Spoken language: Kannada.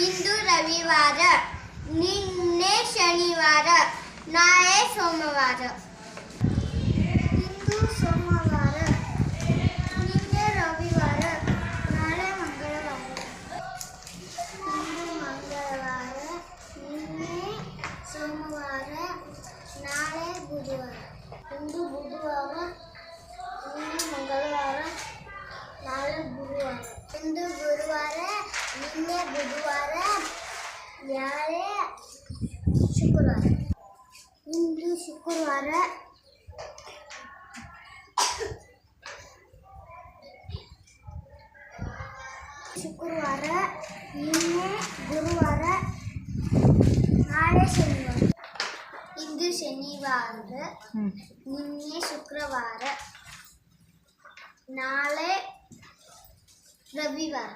ಇಂದು ರವಿವಾರ, ನಿನ್ನೆ ಶನಿವಾರ, ನಾಳೆ ಸೋಮವಾರ. ಇಂದು ಸೋಮವಾರ, ನಿನ್ನೆ ರವಿವಾರ, ನಾಳೆ ಮಂಗಳವಾರ. ಇಂದು ಮಂಗಳವಾರ, ನಿನ್ನೆ ಸೋಮವಾರ, ನಾಳೆ ಬುಧವಾರ. ಇಂದು ಬುಧವಾರ, ನಿನ್ನೆ ಮಂಗಳವಾರ, ನಾಳೆ ಗುರುವಾರ. ಇಂದು ಗುರುವಾರ, ನಿನ್ನೆ ಬುಧವಾರ, ನಾಳೆ ಶುಕ್ರವಾರ. ಇಂದು ಶುಕ್ರವಾರ, ನಿನ್ನೆ ಗುರುವಾರ, ನಾಳೆ ಶನಿವಾರ. ಇಂದು ಶನಿವಾರ, ನಿನ್ನೆ ಶುಕ್ರವಾರ, ನಾಳೆ ರವಿವಾರ.